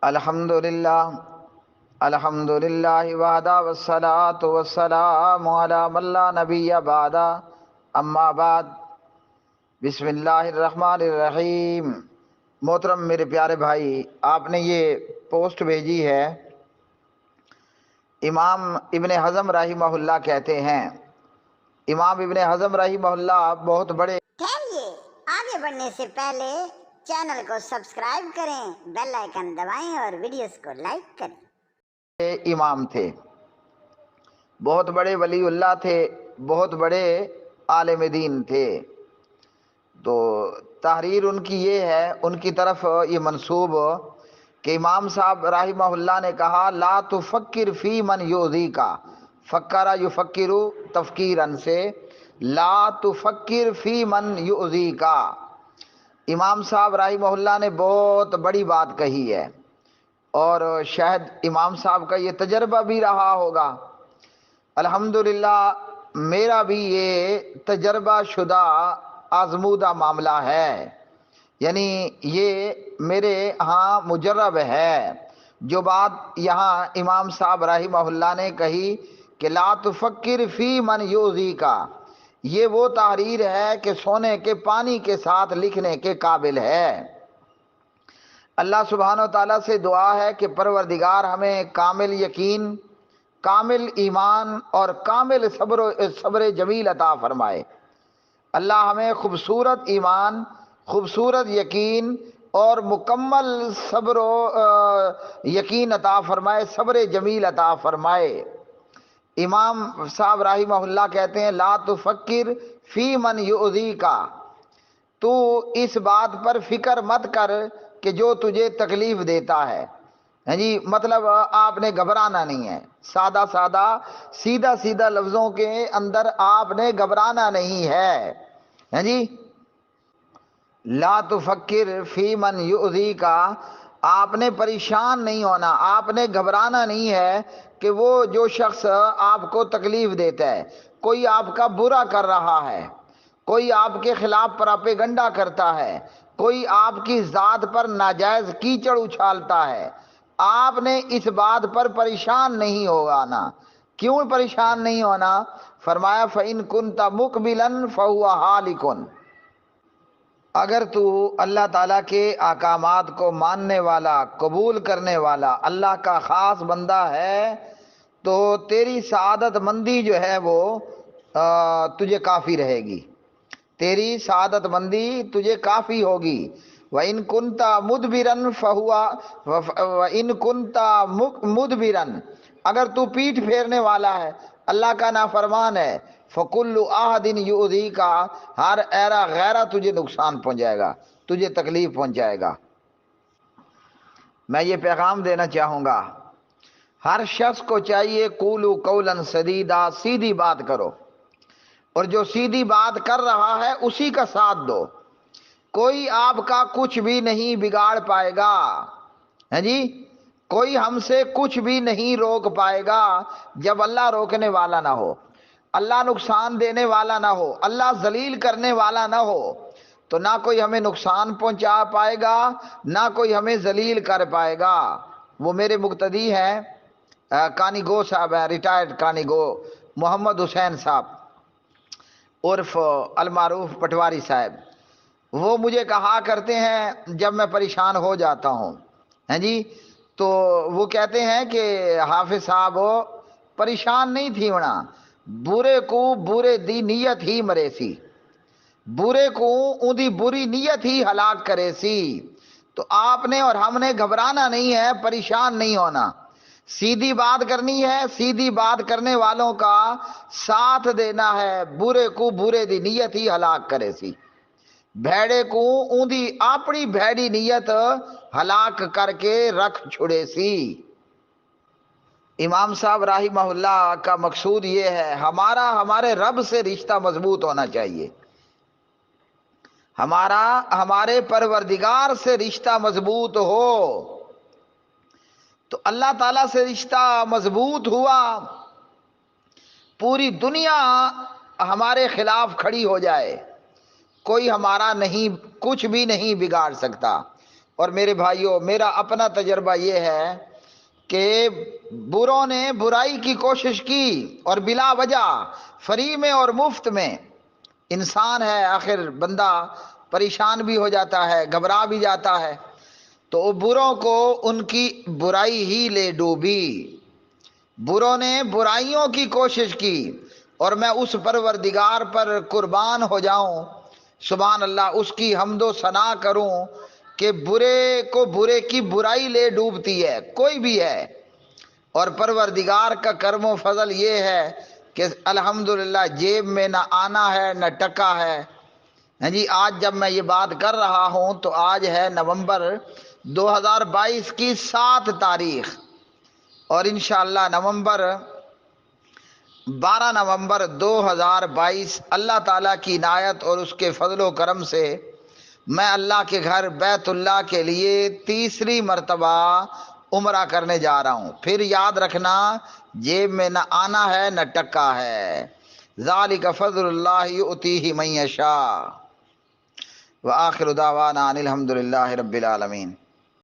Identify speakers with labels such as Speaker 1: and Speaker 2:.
Speaker 1: الحمدللہ الحمدللہ وحدہ والصلاة والسلام علی من لا نبی بعدہ اما بعد بسم اللہ الرحمن الرحیم۔ محترم میرے پیارے بھائی، آپ نے یہ پوسٹ بھیجی ہے۔ امام ابن حزم رحمہ اللہ کہتے ہیں، امام ابن حزم رحمہ اللہ بہت بڑے
Speaker 2: ٹھہریے، آگے بڑھنے سے پہلے چینل کو سبسکرائب کریں، بیل آئیکن دبائیں اور ویڈیوز کو لائک کریں۔
Speaker 1: امام تھے، بہت بڑے ولی اللہ تھے، بہت بڑے عالم دین تھے۔ تو تحریر ان کی یہ ہے، ان کی طرف یہ منسوب کہ امام صاحب رحمہ اللہ نے کہا لا تفکر فی من یؤذی کا، فکر یفکر تفکیرن سے لا تفکر فی من یؤذی کا۔ امام صاحب رحمہ اللہ نے بہت بڑی بات کہی ہے، اور شاید امام صاحب کا یہ تجربہ بھی رہا ہوگا۔ الحمدللہ میرا بھی یہ تجربہ شدہ آزمودہ معاملہ ہے، یعنی یہ میرے ہاں مجرب ہے۔ جو بات یہاں امام صاحب رحمہ اللہ نے کہی کہ لا تفکر فی من یؤذی کا، یہ وہ تحریر ہے کہ سونے کے پانی کے ساتھ لکھنے کے قابل ہے۔ اللہ سبحانہ و تعالیٰ سے دعا ہے کہ پروردگار ہمیں کامل یقین، کامل ایمان اور کامل صبر جمیل عطا فرمائے۔ اللہ ہمیں خوبصورت ایمان، خوبصورت یقین اور مکمل صبر و یقین عطا فرمائے، صبر جمیل عطا فرمائے۔ امام صاحب رحمہ اللہ کہتے ہیں لا تفکر فی من یؤذی کا، تو اس بات پر فکر مت کر کہ جو تجھے تکلیف دیتا ہے۔ ہاں جی، مطلب آپ نے گھبرانا نہیں ہے، سادہ سادہ سیدھا سیدھا لفظوں کے اندر آپ نے گھبرانا نہیں ہے۔ ہاں جی، لا تفکر فی من یؤذی کا، آپ نے پریشان نہیں ہونا، آپ نے گھبرانا نہیں ہے کہ وہ جو شخص آپ کو تکلیف دیتا ہے، کوئی آپ کا برا کر رہا ہے، کوئی آپ کے خلاف پراپیگنڈا کرتا ہے، کوئی آپ کی ذات پر ناجائز کیچڑ اچھالتا ہے، آپ نے اس بات پر پریشان نہیں ہونا۔ کیوں پریشان نہیں ہونا؟ فرمایا فَإِن كُنْتَ مُقْبِلًا فَهُوَ هَالِكٌ، اگر تو اللہ تعالیٰ کے احکامات کو ماننے والا، قبول کرنے والا اللہ کا خاص بندہ ہے تو تیری سعادت مندی جو ہے وہ تجھے کافی رہے گی، تیری سعادت مندی تجھے کافی ہوگی۔ وَإِن كُنْتَ مُدْبِرًا وَإِن كُنْتَ مُدْبِرًا، اگر تو پیٹھ پھیرنے والا ہے، اللہ کا نافرمان ہے، فَكُلُّ أَحَدٍ يُؤْذِيكَ، ہر ایرا غیرہ تجھے نقصان پہنچائے گا، تجھے تکلیف پہنچائے گا۔ میں یہ پیغام دینا چاہوں گا، ہر شخص کو چاہیے قولوا قولا سدیدا، سیدھی بات کرو، اور جو سیدھی بات کر رہا ہے اسی کا ساتھ دو۔ کوئی آپ کا کچھ بھی نہیں بگاڑ پائے گا، ہاں جی، کوئی ہم سے کچھ بھی نہیں روک پائے گا جب اللہ روکنے والا نہ ہو، اللہ نقصان دینے والا نہ ہو، اللہ ذلیل کرنے والا نہ ہو، تو نہ کوئی ہمیں نقصان پہنچا پائے گا، نہ کوئی ہمیں ذلیل کر پائے گا۔ وہ میرے مقتدی ہیں، کانی گو صاحب ہیں، ریٹائرڈ کانی گو محمد حسین صاحب عرف المعروف پٹواری صاحب، وہ مجھے کہا کرتے ہیں جب میں پریشان ہو جاتا ہوں، ہاں جی، تو وہ کہتے ہیں کہ حافظ صاحب پریشان نہیں تھی ہونا، برے کو برے دی نیت ہی مرے سی، برے کو اودی بری نیت ہی ہلاک کرے سی۔ تو آپ نے اور ہم نے گھبرانا نہیں ہے، پریشان نہیں ہونا، سیدھی بات کرنی ہے، سیدھی بات کرنے والوں کا ساتھ دینا ہے۔ برے کو برے دی نیت ہی ہلاک کرے سی، بھیڑے کو اودی اپنی بھیڑی نیت ہلاک کر کے رکھ چھڑے سی۔ امام صاحب رحمہ اللہ کا مقصود یہ ہے، ہمارا ہمارے رب سے رشتہ مضبوط ہونا چاہیے، ہمارا ہمارے پروردگار سے رشتہ مضبوط ہو، تو اللہ تعالیٰ سے رشتہ مضبوط ہوا، پوری دنیا ہمارے خلاف کھڑی ہو جائے، کوئی ہمارا نہیں، کچھ بھی نہیں بگاڑ سکتا، اور میرے بھائیوں، میرا اپنا تجربہ یہ ہے کہ بروں نے برائی کی کوشش کی اور بلا وجہ، فری میں اور مفت میں. انسان ہے آخر، بندہ پریشان بھی ہو جاتا ہے، گھبرا بھی جاتا ہے، تو بروں کو ان کی برائی ہی لے ڈوبی. بروں نے برائیوں کی کوشش کی اور میں اس پروردگار پر قربان ہو جاؤں، سبحان اللہ، اس کی حمد و ثنا کروں کہ برے کو برے کی برائی لے ڈوبتی ہے، کوئی بھی ہے. اور پروردگار کا کرم و فضل یہ ہے کہ الحمدللہ جیب میں نہ آنا ہے نہ ٹکا ہے. ہاں جی، آج جب میں یہ بات کر رہا ہوں تو آج ہے نومبر 2022 کی 7 تاریخ، اور انشاءاللہ 12 نومبر 2022 اللہ تعالیٰ کی عنایت اور اس کے فضل و کرم سے میں اللہ کے گھر بیت اللہ کے لیے تیسری مرتبہ عمرہ کرنے جا رہا ہوں. پھر یاد رکھنا، جیب میں نہ آنا ہے نہ ٹکا ہے. ذالک فضل اللہ یؤتیہ من یشاء. وآخر دعوانا ان الحمد للہ رب العالمین.